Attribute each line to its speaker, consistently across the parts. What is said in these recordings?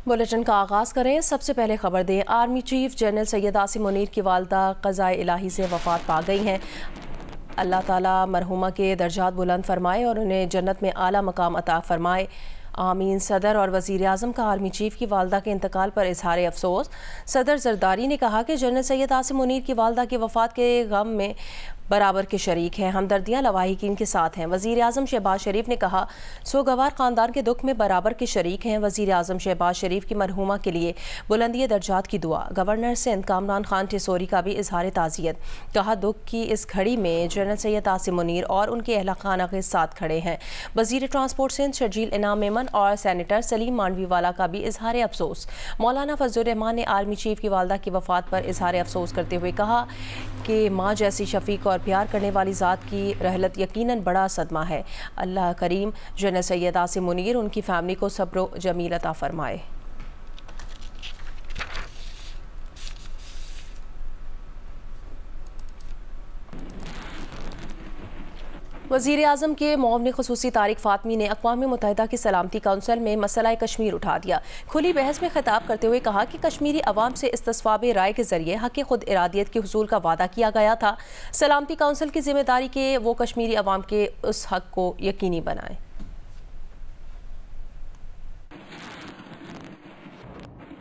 Speaker 1: Bulletin का आगाज़ करें। सबसे पहले खबर दें, army chief general Syed Asim Munir की वालदा क़ज़ाए इलाही से वफ़ात पा गई हैं। अल्लाह ताला मरहुमा के दर्जात बुलंद फरमाए और उन्हें जन्नत में आला मकाम अता फरमाए, आमीन। सदर और वज़ीर आज़म का आर्मी चीफ की वालदा के इंतकाल पर इजहार अफसोस। सदर जरदारी ने कहा कि जनरल सैयद आसिम मुनीर की वालदा की वफ़ात के गम में बराबर के शरीक हैं, हमदर्दियाँ लवाहिकीन के साथ हैं। वज़ीर आज़म शहबाज शरीफ ने कहा, सोगवार ख़ानदान के दुख में बराबर के शरीक हैं। वज़ीर आज़म शहबाज शरीफ की मरहुमा के लिए बुलंदी दर्जात की दुआ। गवर्नर सिंध कामरान खान टिसोरी का भी इजहार ताज़ियत। कहा, दुख की इस घड़ी में जनरल सैयद आसिम मुनीर और उनके अहला खाना के साथ खड़े हैं। वज़ीर ट्रांसपोर्ट सिंध शर्जील इनाम मेमन और सैनेटर सलीम मांडवीवाला का भी इजहार अफसोस। मौलाना फजलुर रहमान ने आर्मी चीफ की वालदा की वफ़ात पर इजहार अफसोस करते हुए कहा कि माँ जैसी शफीक और प्यार करने वाली ज़ात की रहलत यकीनन बड़ा सदमा है। अल्लाह करीम जनरल सैयद आसिम मुनीर उनकी फैमिली को सब्र जमील अता फरमाए। वज़ीर आज़म के मुआविन ख़ुसूसी तारिक फ़ातमी ने अक़वाम मुत्तहिदा की सलामती काउंसिल में मसला कश्मीर उठा दिया। खुली बहस में खिताब करते हुए कहा कि कश्मीरी अवाम से इस्तिस्वाब राय के ज़रिए हक़ खुद इरादियत के हुसूल का वादा किया गया था। सलामती काउंसिल की जिम्मेदारी के वो कश्मीरी अवाम के उस हक़ को यकीनी बनाएं।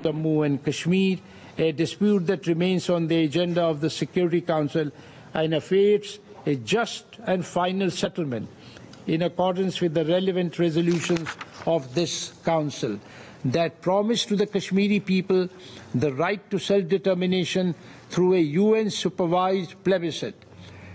Speaker 2: Jammu and Kashmir, a dispute that remains on the agenda of the Security Council and awaits a just and final settlement in accordance with the relevant resolutions of this Council that promise to the Kashmiri people the right to self-determination through a UN-supervised plebiscite.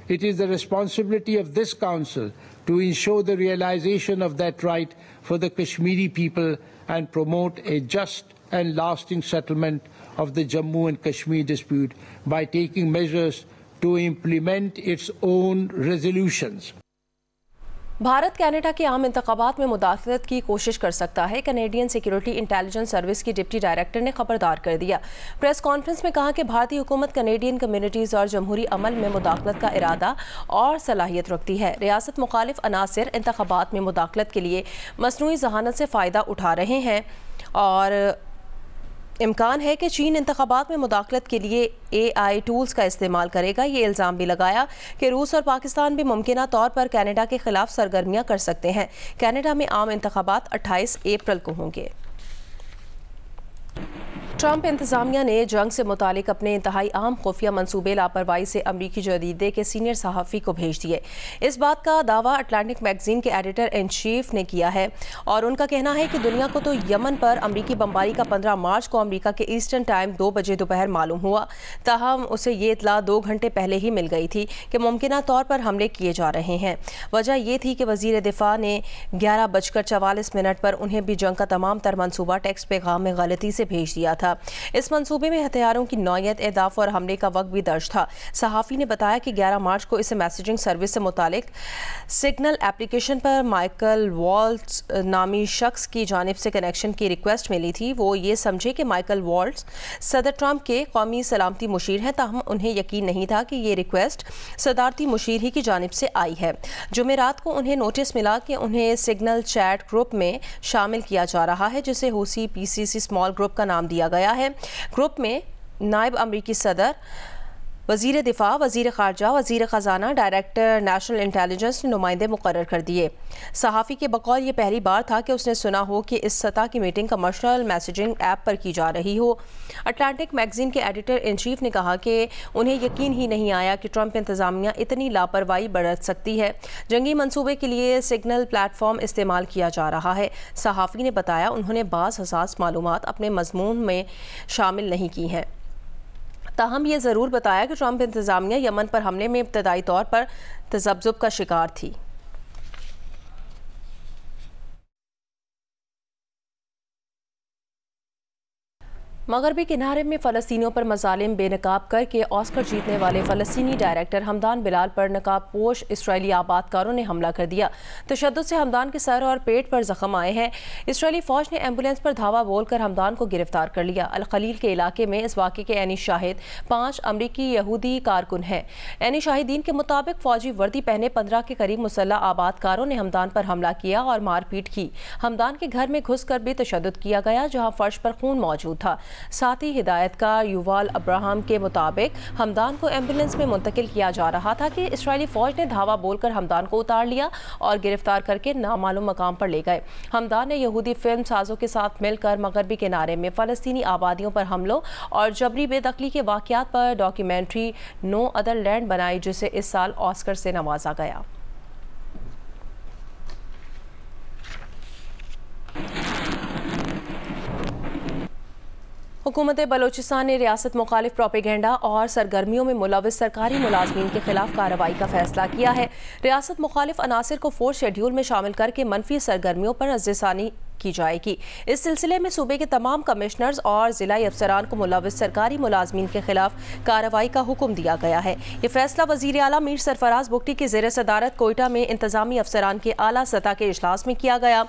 Speaker 2: It is the responsibility of this Council to ensure the realization of that right for the Kashmiri people and promote a just and lasting settlement of the Jammu and Kashmir dispute by taking measures to implement its own resolutions.
Speaker 1: Bharat Canada के आम इंतखाबात में मुदाखलत की कोशिश कर सकता है, Canadian security intelligence service की डिप्टी डायरेक्टर ने खबरदार कर दिया। प्रेस कॉन्फ्रेंस में कहा कि भारतीय हुकूमत कनेडियन कम्युनिटीज़ और जमहूरी अमल में मुदाखलत का इरादा और सलाहियत रखती है। रियासत मुखालिफ अनासिर इंतखाबात में मुदाखलत के लिए मसनूई जहानत से फ़ायदा उठा रहे हैं और इम्कान है कि चीन इंतखाबात में मुदाखलत के लिए AI टूल्स का इस्तेमाल करेगा। ये इल्ज़ाम भी लगाया कि रूस और पाकिस्तान भी मुमकिना तौर पर कनाडा के खिलाफ सरगर्मियाँ कर सकते हैं। कनाडा में आम इंतखाबात 28 अप्रैल को होंगे। ट्रंप इंतज़ामिया ने जंग से मुतालिक अपने इंतहाई अहम खुफिया मनसूबे लापरवाही से अमरीकी जरीदे के सीनियर सहाफ़ी को भेज दिए। इस बात का दावा अटलांटिक मैगजीन के एडिटर इन चीफ ने किया है और उनका कहना है कि दुनिया को तो यमन पर अमरीकी बमबारी का 15 मार्च को अमरीका के ईस्टर्न टाइम 2 बजे दोपहर मालूम हुआ। ताहम उसे ये इतला 2 घंटे पहले ही मिल गई थी कि मुमकिना तौर पर हमले किए जा रहे हैं। वजह यह थी कि वज़ीर दिफा ने 11:44 पर उन्हें भी जंग का तमाम तर मनसूबा टेक्स्ट पैगाम में गलती से भेज दिया था। इस मंसूबे में हथियारों की नौयत, एहदाफ और हमले का वक्त भी दर्ज था। सहाफ़ी ने बताया कि 11 मार्च को इसे मैसेजिंग सर्विस से मुतालिक सिग्नल एप्लीकेशन पर माइकल वॉल्ट्स नामी शख्स की जानिब से कनेक्शन की रिक्वेस्ट मिली थी। वो ये समझे कि माइकल वॉल्ट्स सदर ट्रंप के कौमी सलामती मुशीर हैं, ताहम उन्हें यकीन नहीं था कि ये रिक्वेस्ट सदारती मुशीर ही की जानिब से आई है। जुमेरात को उन्हें नोटिस मिला कि उन्हें सिग्नल चैट ग्रुप में शामिल किया जा रहा है, जिसे हूसी PCC स्मॉल ग्रुप का नाम दिया गया है। ग्रुप में नायब अमरीकी सदर, वज़ीर दिफा, वज़ीर ख़ारजा, वज़ीर ख़जाना, डायरेक्टर नेशनल इंटेलिजेंस ने नुमाइंदे मुकर्रर कर दिए। सहाफ़ी के बकौल ये पहली बार था कि उसने सुना हो कि इस सतह की मीटिंग कमर्शियल मैसेजिंग ऐप पर की जा रही हो। अटलांटिक मैगजीन के एडिटर इन चीफ ने कहा कि उन्हें यकीन ही नहीं आया कि ट्रंप इंतज़ामिया इतनी लापरवाही बरत सकती है। जंगी मंसूबे के लिए सिग्नल प्लेटफॉर्म इस्तेमाल किया जा रहा है। सहाफ़ी ने बताया उन्होंने बाज़ हसास मालूमात अपने मज़मून में शामिल नहीं की हैं। ताहम ये ज़रूर बताया कि ट्रंप इंतज़ामिया यमन पर हमले में इब्तदाई तौर पर तज़ब्ज़ुब का शिकार थी। मगरबी किनारे में फ़लस्तीनियों पर मज़ालिम बेनकाब करके ऑस्कर जीतने वाले फ़लस्तीनी डायरेक्टर हमदान बिलाल पर नकाब पोश इसराइली आबादकारों ने हमला कर दिया। तशद्दुद से हमदान के सर और पेट पर जख्म आए हैं। इसराइली फ़ौज ने एम्बुलेंस पर धावा बोलकर हमदान को गिरफ्तार कर लिया। अल खलील के इलाके में इस वाक़े के ऐनी शाहिद 5 अमरीकी यहूदी कारकुन हैं। ऐनी शाहिदीन के मुताबिक फ़ौजी वर्दी पहने 15 के करीब मुसल्लह आबादकारों ने हमदान पर हमला किया और मारपीट की। हमदान के घर में घुस कर भी तशद्दुद किया गया, जहाँ फर्श पर खून मौजूद था। साथ ही हिदायतकार युवाल अब्राहम के मुताबिक हमदान को एम्बुलेंस में मुंतकिल किया जा रहा था कि इसराइली फ़ौज ने धावा बोलकर हमदान को उतार लिया और गिरफ्तार करके नामालूम मकाम पर ले गए। हमदान ने यहूदी फिल्म साजों के साथ मिलकर मगरबी किनारे में फ़लस्तीनी आबादियों पर हमलों और जबरी बेदखली के वाक़यात पर डॉक्यूमेंट्री नो अदर लैंड बनाई, जिसे इस साल ऑस्कर से नवाजा गया। हुकूमत बलोचिस्तान ने रियासत मुखालिफ प्रोपेगेंडा और सरगर्मियों में मुलविस सरकारी मुलाजमीन के खिलाफ कार्रवाई का फैसला किया है। रियासत मुखालिफ अनासिर को 4 शेड्यूल में शामिल करके मनफी सरगर्मियों पर नज़रसानी की जाएगी। इस सिलसिले में सूबे के तमाम कमिश्नर्स और ज़िलाई अफसरान को मुलविस सरकारी मुलाजमीन के खिलाफ कार्रवाई का हुक्म दिया गया है। ये फैसला वज़ीर आला मीर सरफराज बुगटी की ज़ेर सदारत कोयटा में इंतजामी अफसरान के आला सतह के इजलास में किया गया।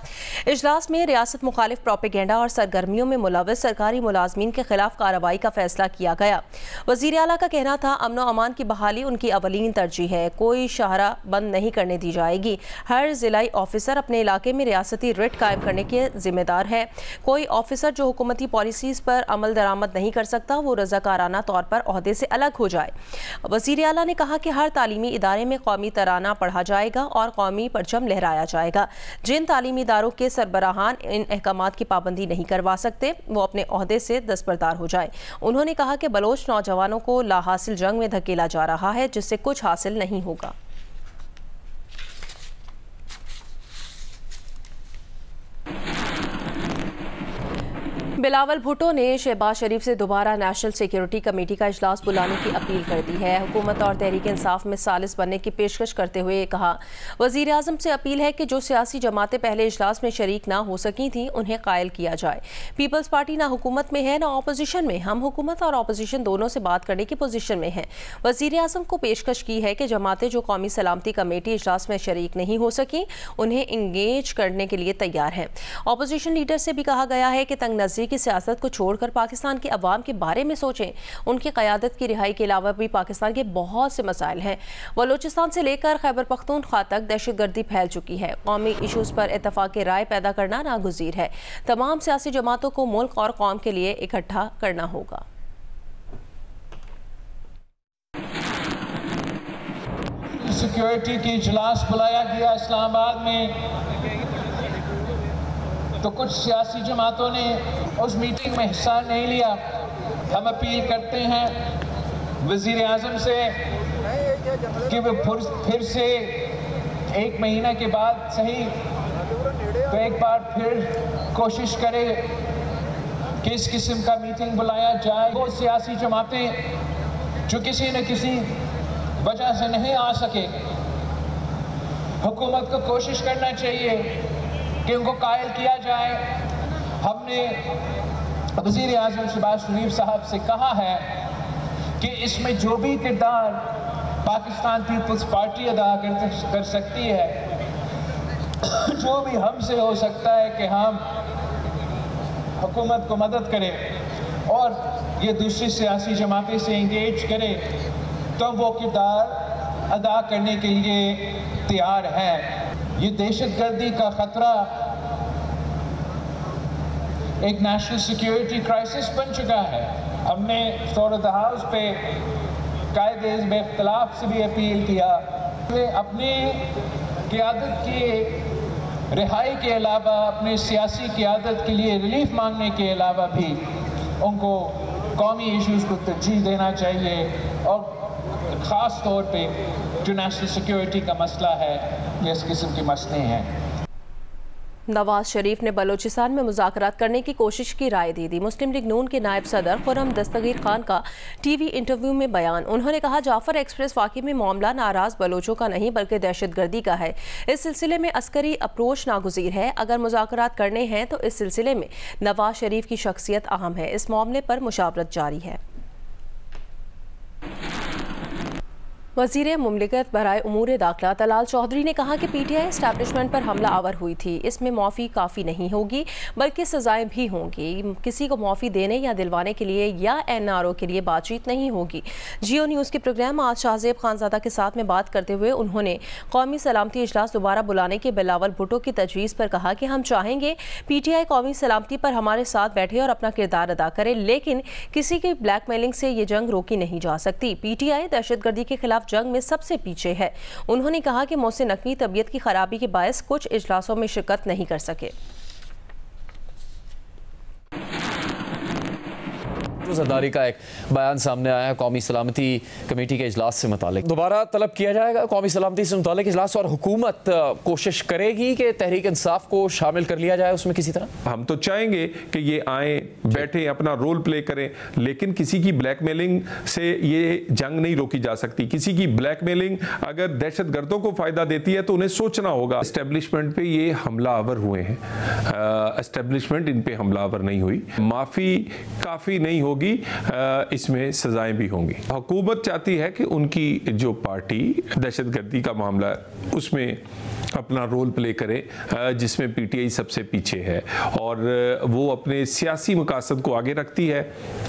Speaker 1: इजलास में रियासत मुखालिफ प्रोपेगेंडा और सरगर्मियों में मुलविस सरकारी मुलाजमीन के खिलाफ कार्रवाई का फैसला किया गया। वज़ीर आला का कहना था, अमन व अमान की बहाली उनकी अवलीन तरजीह है। कोई शाहरा बंद नहीं करने दी जाएगी। हर ज़िलाई ऑफिसर अपने इलाके में रियासती रिट कायम करने के जिम्मेदार है। कोई ऑफिसर जो हुकूमती पॉलिसीज पर अमल दरामद नहीं कर सकता, वो रज़ाकाराना तौर पर ओहदे से अलग हो जाए। वज़ीर आला ने कहा कि हर तालीमी इदारे में कौमी तराना पढ़ा जाएगा और कौमी परचम लहराया जाएगा। जिन तालीमी इदारों के सरबराहान इन अहकामात की पाबंदी नहीं करवा सकते, वो अपने ओहदे से दस्तबरदार हो जाए। उन्होंने कहा कि बलोच नौजवानों को लाहासिल जंग में धकेला जा रहा है, जिससे कुछ हासिल नहीं होगा। बिलावल भुट्टो ने शहबाज शरीफ से दोबारा नेशनल सिक्योरिटी कमेटी का इजलास बुलाने की अपील कर दी है। हुकूमत और तहरीक इंसाफ में सालिस बनने की पेशकश करते हुए कहा, वज़ीर आज़म से अपील है कि जो सियासी जमातें पहले इजलास में शरीक ना हो सकी थी, उन्हें कायल किया जाए। पीपल्स पार्टी ना हुकूमत में है ना अपोजिशन में। हम हुकूमत और अपोजिशन दोनों से बात करने की पोजीशन में हैं। वज़ीर आज़म को पेशकश की है कि जमातें जो कौमी सलामती कमेटी इजलास में शरीक नहीं हो सकी, उन्हें इंगेज करने के लिए तैयार हैं। अपोजिशन लीडर से भी कहा गया है कि तंग नज़री की सियासत को छोड़कर पाकिस्तान के अवाम के बारे में सोचें। उनकी क़यादत की रिहाई के अलावा भी पाकिस्तान के बहुत से मसाइल हैं। बलूचिस्तान से लेकर खैबर पख्तूनख्वा तक दहशतगर्दी फैल चुकी है। कौमी इशूज़ पर इत्तफाक राय पैदा करना नागुज़ीर है। तमाम सियासी जमातों को मुल्क और कौम के लिए इकट्ठा करना होगा।
Speaker 3: सिक्योरिटी की इजलास बुलाया गया इस्लामाबाद में, तो कुछ सियासी जमातों ने उस मीटिंग में हिस्सा नहीं लिया। हम अपील करते हैं वज़ीर आज़म से कि वो फिर से 1 महीने के बाद सही तो एक बार फिर कोशिश करे कि इस किस्म का मीटिंग बुलाया जाए। वो सियासी जमातें जो किसी न किसी वजह से नहीं आ सके, हुकूमत को कोशिश करना चाहिए कि उनको कायल किया जाए। हमने वज़ीर आज़म शहबाज शरीफ साहब से कहा है कि इसमें जो भी किरदार पाकिस्तान पीपल्स पार्टी अदा कर सकती है, जो भी हमसे हो सकता है कि हम हुकूमत को मदद करें और ये दूसरी सियासी जमातें से इंगेज करें, तो वो किरदार अदा करने के लिए तैयार हैं। ये दहशतगर्दी का खतरा एक नेशनल सिक्योरिटी क्राइसिस बन चुका है। हमने फ्लोर ऑफ द हाउस पे कायदे में इख्तलाफ से भी अपील किया। वे अपनी क़यादत की रिहाई के अलावा अपने सियासी क़यादत के लिए रिलीफ मांगने के अलावा भी उनको कौमी इशूज़ को तरजीह देना चाहिए और ख़ास तौर पे जो नेशनल सिक्योरिटी का मसला है, ये इस किस्म के मसले हैं।
Speaker 1: नवाज शरीफ ने बलोचिस्तान में मुज़ाकरात करने की कोशिश की राय दी। मुस्लिम लीग नून के नायब सदर खुर्रम दस्तगीर खान का टीवी इंटरव्यू में बयान। उन्होंने कहा, जाफर एक्सप्रेस वाक़ई में मामला नाराज़ बलोचों का नहीं बल्कि दहशतगर्दी का है। इस सिलसिले में अस्करी अप्रोच नागुज़ीर है। अगर मुज़ाकरात करने हैं तो इस सिलसिले में नवाज शरीफ की शख्सियत अहम है। इस मामले पर मुशावरत जारी है। वज़ीर मुमलिकत बराए उमूर दाखिला तलाल चौधरी ने कहा कि PTI एस्टैब्लिशमेंट पर हमला आवर हुई थी। इसमें माफ़ी काफ़ी नहीं होगी बल्कि सज़ाएं भी होंगी। किसी को माफ़ी देने या दिलवाने के लिए या NRO के लिए बातचीत नहीं होगी। जियो न्यूज़ के प्रोग्राम आज शाहजेब खानज़ादा के साथ में बात करते हुए उन्होंने कौमी सलामती इजलास दोबारा बुलाने के बिलावल भुट्टो की तजवीज़ पर कहा कि हम चाहेंगे PTI कौमी सलामती पर हमारे साथ बैठे और अपना किरदार अदा करे, लेकिन किसी की ब्लैकमेलिंग से ये जंग रोकी नहीं जा सकती। PTI दहशतगर्दी के खिलाफ जंग में सबसे पीछे है। उन्होंने कहा कि मोहसिन नकवी तबीयत की खराबी के बायस कुछ इजलासों में शिरकत नहीं कर सके।
Speaker 4: ज़रदारी का एक बयान सामने आया है कौमी सलामती कमेटी के इजलास से मुतालिक। दोबारा तलब किया जाएगा कौमी सलामती से मुतालिक इजलास, और हुकूमत कोशिश करेगी कि तहरीक इंसाफ को शामिल कर लिया जाए उसमें किसी तरह।
Speaker 5: हम तो चाहेंगे कि ये आए, बैठे, अपना रोल प्ले करें, लेकिन किसी की ब्लैकमेलिंग से ये जंग नहीं रोकी जा सकती। किसी की ब्लैकमेलिंग अगर दहशतगर्दों को फ़ायदा देती है तो उन्हें सोचना होगा। एस्टेब्लिशमेंट पे ये हमलावर हुए हैं, एस्टेब्लिशमेंट इन पे हमलावर नहीं हुई। माफ़ी काफ़ी नहीं होगी, इसमें सजाएं भी होंगी। हुकूमत चाहती है कि उनकी जो पार्टी दहशतगर्दी का मामला है उसमें अपना रोल प्ले करे, जिसमें PTI सबसे पीछे है और वो अपने सियासी मकासद को आगे रखती है।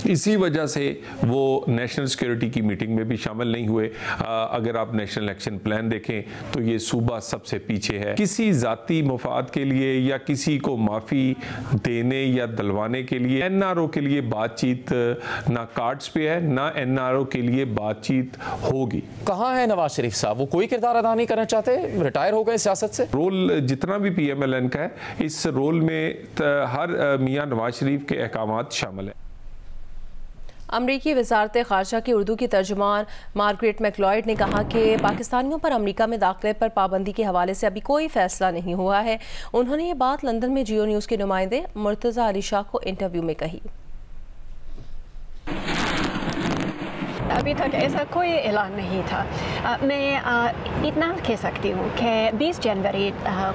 Speaker 5: इसी वजह से वो नेशनल सिक्योरिटी की मीटिंग में भी शामिल नहीं हुए। अगर आप नेशनल एक्शन प्लान देखें तो ये सूबा सबसे पीछे है। किसी ज़ाती मफाद के लिए या किसी को माफ़ी देने या दिलवाने के लिए NRO के लिए बातचीत ना कार्ड्स पे है, ना NRO के लिए बातचीत होगी।
Speaker 4: कहाँ है नवाज शरीफ साहब? वो कोई किरदार अदा नहीं करना चाहते, रिटायर हो गए सियासत से।
Speaker 5: रोल जितना भी PMLN का है, इस रोल में हर मियां नवाज शरीफ के अहकामात शामिल है।
Speaker 1: अमरीकी वजारत ख़ारजा की उर्दू की तर्जुमान मार्गरेट मैकलॉयड ने कहा कि पाकिस्तानियों पर अमरीका में दाखिले पर पाबंदी के हवाले से अभी कोई फैसला नहीं हुआ है। उन्होंने ये बात लंदन में जियो न्यूज़ के नुमाइंदे मुर्तज़ा अली शाह को इंटरव्यू में कही।
Speaker 6: अभी तक ऐसा कोई ऐलान नहीं था। मैं इतना कह सकती हूँ कि 20 जनवरी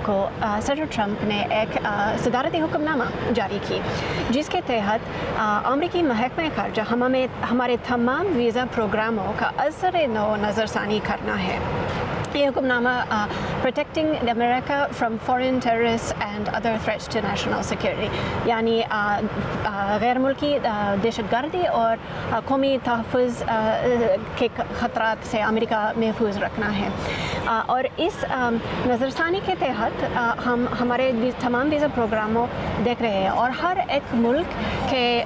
Speaker 6: को सदर ट्रंप ने एक सदारती हुक्मनामा जारी की, जिसके तहत अमरीकी महकमा ख़ारजा हमारे तमाम वीज़ा प्रोग्रामों का असर नौ नज़रसानी करना है। ये हुक्मनामा protecting America from foreign terrorist and other threats to national security, यानी गैर मुल्की दहशतगर्दी और कौमी तहफ़्फ़ुज़ के ख़तरात से अमेरिका महफूज रखना है। और इस नज़रसानी के तहत हम हमारे तमाम वीज़ा प्रोग्रामों देख रहे हैं और हर एक मुल्क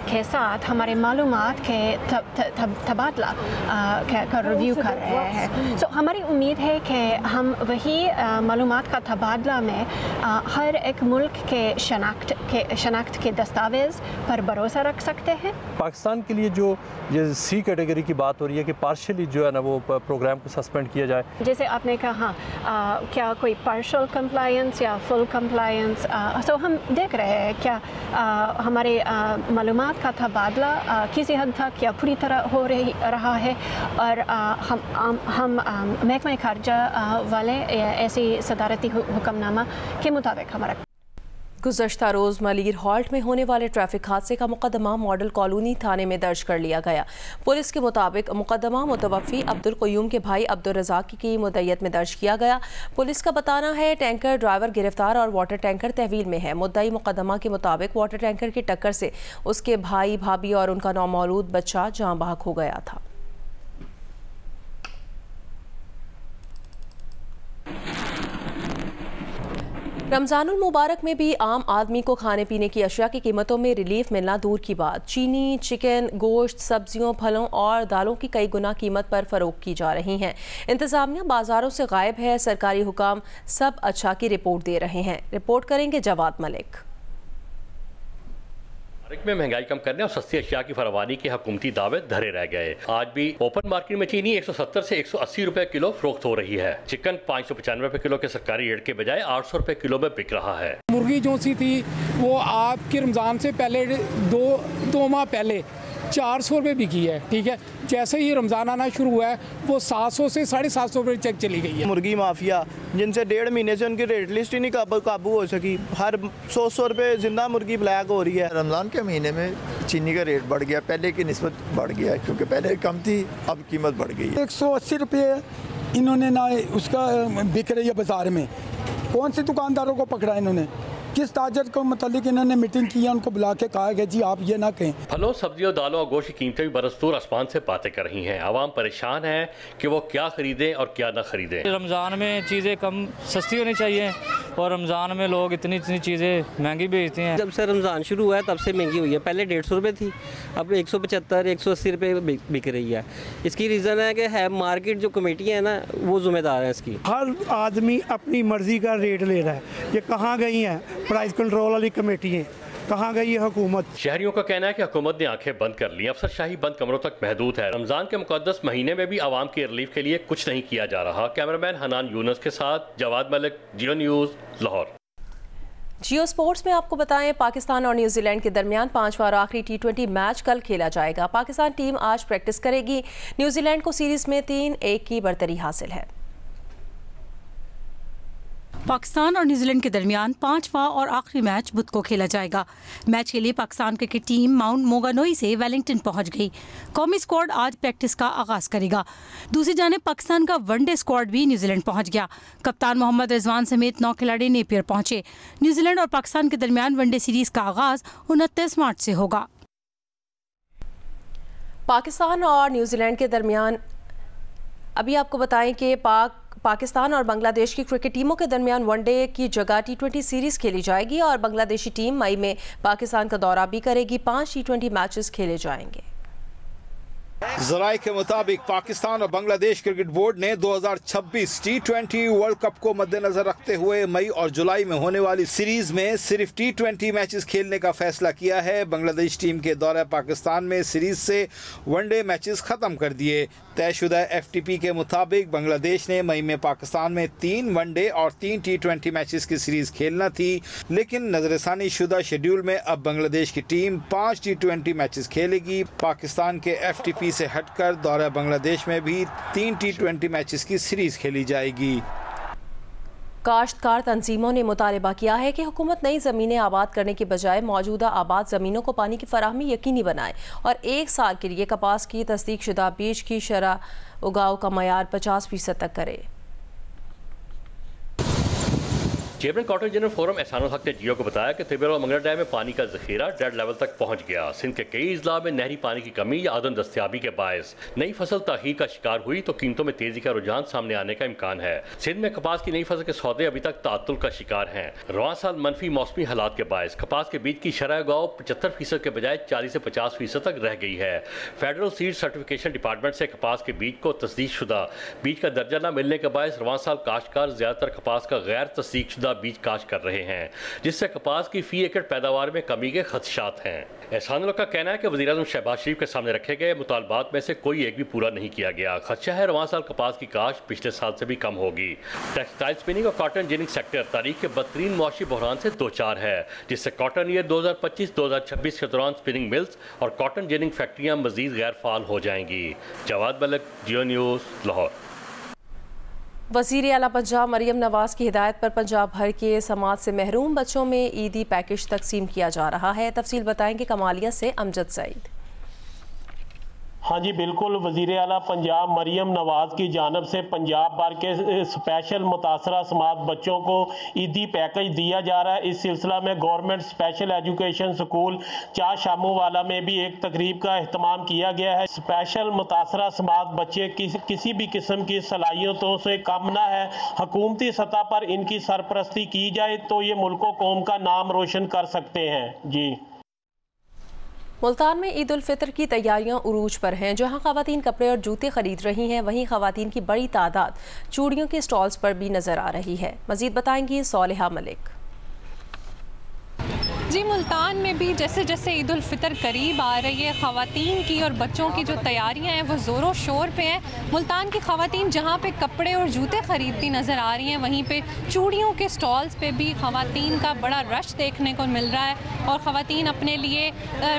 Speaker 6: के साथ हमारे मालूमात के तबादला का रिव्यू कर रहे हैं। सो हमारी उम्मीद है कि हम वही मालूमात का तबादला में हर एक मुल्क के शनाख्त के दस्तावेज़ पर भरोसा रख सकते हैं।
Speaker 7: पाकिस्तान के लिए जो ये C कैटेगरी की बात हो रही है कि पार्शली जो है ना वो प्रोग्राम को सस्पेंड किया जाए, जैसे आपने कहा क्या कोई पार्शल कंप्लायंस या फुल कंप्लायंस, सो हम देख रहे हैं क्या हमारे मालूमात का तबादला किसी हद तक या पूरी तरह हो रहा है, और हम महकमा ख़ारजा वाले ऐसी सदारती हुक्मनामा के मुताबिक हमारा।
Speaker 1: गुज़श्ता रोज़ मलीर हॉल्ट में होने वाले ट्रैफिक हादसे का मुकदमा मॉडल कॉलोनी थाने में दर्ज कर लिया गया। पुलिस के मुताबिक मुकदमा मुतवफ़ी अब्दुल क़य्यूम के भाई अब्दुल रज़ाक की मुद्दईयत में दर्ज किया गया। पुलिस का बताना है टैंकर ड्राइवर गिरफ्तार और वाटर टैंकर तहवील में है। मुद्दई मुकदमा के मुताबिक वाटर टैंकर की टक्कर से उसके भाई, भाभी और उनका नौमौलूद बच्चा जाँ बहक हो गया था। रमज़ानुल मुबारक में भी आम आदमी को खाने पीने की अशिया की कीमतों में रिलीफ मिलना दूर की बात, चीनी, चिकन, गोश्त, सब्जियों, फलों और दालों की कई गुना कीमत पर फरोख्त की जा रही हैं। इंतज़ामिया बाज़ारों से गायब है, सरकारी हुकाम सब अच्छा की रिपोर्ट दे रहे हैं। रिपोर्ट करेंगे जवाद मलिक।
Speaker 8: में महंगाई कम करने और सस्ती अशिया की फरावानी के हुकूमती दावे धरे रह गए। आज भी ओपन मार्केट में चीनी 170 से 180 रुपए किलो फरोख्त हो रही है। चिकन 595 रुपए किलो के सरकारी रेट के बजाय 800 रुपए किलो में बिक रहा है।
Speaker 9: मुर्गी जो सी थी वो आपके रमजान से पहले दो माह पहले 400 रुपये बिकी है, ठीक है। जैसे ही रमज़ान आना शुरू हुआ है वो 700 से 750 रुपये तक चली गई है।
Speaker 10: मुर्गी माफिया जिनसे 1.5 महीने से उनकी रेट लिस्ट ही नहीं काबू हो सकी, हर 100 रुपये जिंदा मुर्गी ब्लैक हो रही है।
Speaker 11: रमज़ान के महीने में चीनी का रेट बढ़ गया, पहले की निस्बत बढ़ गया, क्योंकि पहले कम थी अब कीमत बढ़ गई है।
Speaker 12: 180 रुपये इन्होंने ना उसका बिक रही है बाज़ार में। कौन से दुकानदारों को पकड़ा इन्होंने, किस ताजर को मतलब इन्होंने मीटिंग की, उनको बुला के कहा कि जी आप ये ना कहें।
Speaker 8: फलों, सब्जियों, दालों और गोश्त की कीमतें भी बरसतूर आसमान से बातें कर रही हैं। आवाम परेशान है कि वो क्या खरीदें और क्या ना खरीदें।
Speaker 13: रमज़ान में चीज़ें कम सस्ती होनी चाहिए और रमज़ान में लोग इतनी चीज़ें महंगी बेचते हैं।
Speaker 14: जब से रमज़ान शुरू हुआ है तब से महंगी हुई है। पहले 150 रुपये थी, अब 175 180 रुपये बिक रही है। इसकी रीज़न है कि मार्केट जो कमेटियाँ हैं ना वो ज़िम्मेदार हैं इसकी।
Speaker 15: हर आदमी अपनी मर्ज़ी का रेट ले रहा है। ये कहाँ गई हैं प्राइस कंट्रोल वाली कमेटियाँ, कहाँ गई है हुकूमत?
Speaker 8: शहरियों का कहना है कि हुकूमत ने आंखें बंद कर ली, अफसरशाही बंद कमरों तक महदूद है। रमजान के मुकद्दस महीने में भी आवाम की रिलीफ के लिए कुछ नहीं किया जा रहा। कैमरामैन हनान यूनुस के साथ जवाद मलिक, जियो न्यूज़, लाहौर।
Speaker 1: जियो स्पोर्ट्स में आपको बताएं, पाकिस्तान और न्यूजीलैंड के दरमियान 5वां और आखिरी T20 मैच कल खेला जाएगा। पाकिस्तान टीम आज प्रैक्टिस करेगी। न्यूजीलैंड को सीरीज में 3-1 की बरतरी हासिल है।
Speaker 16: पाकिस्तान और न्यूजीलैंड के दरमियान 5वां और आखिरी मैच बुध को खेला जाएगा। मैच के लिए पाकिस्तान क्रिकेट टीम माउंट मोगानोई से वेलिंगटन पहुंच गई। कौमी स्क्वाड आज प्रैक्टिस का आगाज करेगा। दूसरी जानिब पाकिस्तान का वनडे स्क्वाड भी न्यूजीलैंड पहुंच गया। कप्तान मोहम्मद रिजवान समेत 9 खिलाड़ी नेपियर पहुंचे। न्यूजीलैंड और पाकिस्तान के दरमियान वनडे सीरीज का आगाज 29 मार्च से होगा।
Speaker 1: पाकिस्तान और न्यूजीलैंड के दरमियान अभी आपको बताएं कि पाकिस्तान और बांग्लादेश की क्रिकेट टीमों के दरमियान वनडे की जगह T20 सीरीज खेली जाएगी और बांग्लादेशी टीम मई में पाकिस्तान का दौरा भी करेगी। 5 T20 मैचेस खेले जाएंगे।
Speaker 17: ज़राए के मुताबिक पाकिस्तान और बांग्लादेश क्रिकेट बोर्ड ने 2026 T20 वर्ल्ड कप को मद्देनजर रखते हुए मई और जुलाई में होने वाली सीरीज में सिर्फ T20 मैचेस खेलने का फैसला किया है। बांग्लादेश टीम के दौरे पाकिस्तान में सीरीज से वनडे मैचेस खत्म कर दिए। तयशुदा FTP के मुताबिक बांग्लादेश ने मई में पाकिस्तान में 3 वनडे और 3 T20 मैचेस की सीरीज खेलना थी, लेकिन नजरसानी शुदा शेड्यूल में अब बांग्लादेश की टीम 5 T20 मैचेस खेलेगी। पाकिस्तान के FTP से हटकर दौरा बांग्लादेश में भी 3 T20 मैचेस की सीरीज खेली जाएगी।
Speaker 1: काश्तकार तंजीमों ने मुतालबा किया है कि हुकूमत नई ज़मीनें आबाद करने के बजाय मौजूदा आबाद ज़मीनों को पानी की फराहमी यकीनी बनाए और 1 साल के लिए कपास की तस्दीक शुदा बीज की शरह उगाव का मयार 50% तक करे।
Speaker 8: Chairman cotton general forum Ehsanul हक ने जियो को बताया कि तिब्बत और मंगला डैम में पानी का जखीरा डेड लेवल तक पहुंच गया। सिंध के कई इजला में नहरी पानी की कमी या अदम दस्तियाबी के बायस नई फसल ताखीर का शिकार हुई तो कीमतों में तेजी का रुझान सामने आने का इम्कान है। सिंध में कपास की नई फसल के सौदे अभी तक तातुल का शिकार हैं। रवां साल मनफी मौसमी हालात के बायस कपास के बीज की शरह उगाव 75% के बजाय 40 से 50% तक रह गई है। फेडरल सीड सर्टिफिकेशन डिपार्टमेंट से कपास के बीज को तस्दीक शुदा बीज का दर्जा न मिलने के बायस रवां साल काश्तकार ज्यादातर कपास का गैर तस्दीक शुदा बीज काश्त कर रहे हैं, जिससे कपास की फी एकड़ पैदावार में कमी के खदशात हैं। एहसानुल्लाह का कहना है कि वज़ीर-ए-आज़म शहबाज शरीफ के सामने रखे गए मुतालबात में से कोई एक भी पूरा नहीं किया गया। खदशा है रवां साल कपास की काश्त पिछले साल से भी कम होगी। टेक्सटाइल स्पिनिंग और कॉटन जिनिंग सेक्टर तारीख के बदतरीन मुआशी बहरान से दो चार है, जिससे कॉटन ईयर 2025-2026 के दौरान स्पिनिंग मिल्स और कॉटन जिनिंग फैक्ट्रियाँ मजीद गैर फाल हो जाएंगी। जवाद मलिक, जियो न्यूज़, लाहौर।
Speaker 1: वज़ीर आला पंजाब मरियम नवाज़ की हिदायत पर पंजाब भर के समाज से महरूम बच्चों में ईदी पैकेज तकसीम किया जा रहा है। तफसील बताएंगे कमालिया से अमजद सईद।
Speaker 18: हाँ जी बिल्कुल, वज़ीर आला पंजाब मरियम नवाज़ की जानब से पंजाब भर के स्पेशल मुतासरा समात बच्चों को ईदी पैकेज दिया जा रहा है। इस सिलसिला में गवर्नमेंट स्पेशल एजुकेशन स्कूल चार शामू वाला में भी एक तकरीब का अहतमाम किया गया है। स्पेशल मुतासरा समात बच्चे किसी भी किस्म की सलाहियतों से कम ना है, हुकूमती सतह पर इनकी सरपरस्ती की जाए तो ये मुल्क कौम का नाम रोशन कर सकते हैं। जी
Speaker 1: मुल्तान में ईद उल फितर की तैयारियां उरूज पर हैं। जहां खवातीन कपड़े और जूते खरीद रही हैं, वहीं खवातीन की बड़ी तादाद चूड़ियों के स्टॉल्स पर भी नजर आ रही है। मजीद बताएंगी सोलेहा मलिक।
Speaker 19: जी, मुल्तान में भी जैसे जैसे ईद उल फितर करीब आ रही है, ख़वातीन की और बच्चों की जो तैयारियां हैं वो ज़ोरों शोर पे हैं। मुल्तान की ख़वातीन जहां पे कपड़े और जूते ख़रीदती नज़र आ रही हैं, वहीं पे चूड़ियों के स्टॉल्स पे भी ख़वातीन का बड़ा रश देखने को मिल रहा है और ख़वातीन अपने लिए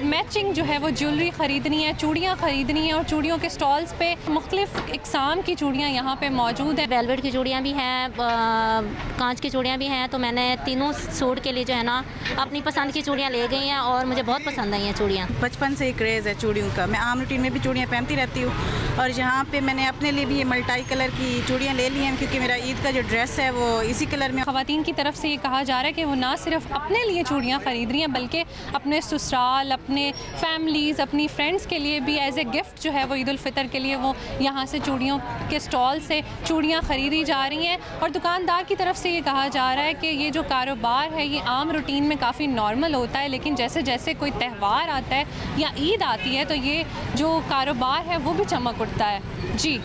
Speaker 19: मैचिंग जो है वो ज्वेलरी ख़रीदनी है, चूड़ियाँ ख़रीदनी है और चूड़ियों के स्टॉल्स पे मुख्तलिफ़ इक़साम की चूड़ियाँ यहाँ पे मौजूद हैं।
Speaker 20: वेलवेट की चूड़ियाँ भी हैं, कांच की चूड़ियाँ भी हैं, तो मैंने तीनों सूट के लिए जो है ना अपनी पसंद की चूड़ियाँ ले गई हैं और मुझे बहुत पसंद आई हैं चूड़ियाँ।
Speaker 21: बचपन से ही क्रेज़ है चूड़ियों का, मैं आम रूटीन में भी चूड़ियाँ पहनती रहती हूँ और यहाँ पे मैंने अपने लिए भी ये मल्टी कलर की चूड़ियाँ ले ली हैं क्योंकि मेरा ईद का जो ड्रेस है वो इसी कलर में।
Speaker 19: ख़वातीन की तरफ से ये कहा जा रहा है कि वो ना सिर्फ अपने लिए चूड़ियाँ ख़रीद रही हैं बल्कि अपने ससुराल, अपने फैमिलीज़, अपनी फ्रेंड्स के लिए भी एज ए गिफ्ट जो है वो ईद उल फितर के लिए वो यहाँ से चूड़ियों के स्टॉल से चूड़ियाँ ख़रीदी जा रही हैं। और दुकानदार की तरफ से ये कहा जा रहा है कि ये जो कारोबार है ये आम रूटीन में काफ़ी नॉर्मल होता है, लेकिन जैसे जैसे कोई त्यौहार आता है या ईद आती है तो ये जो कारोबार है वो भी चमक उठता है। जी।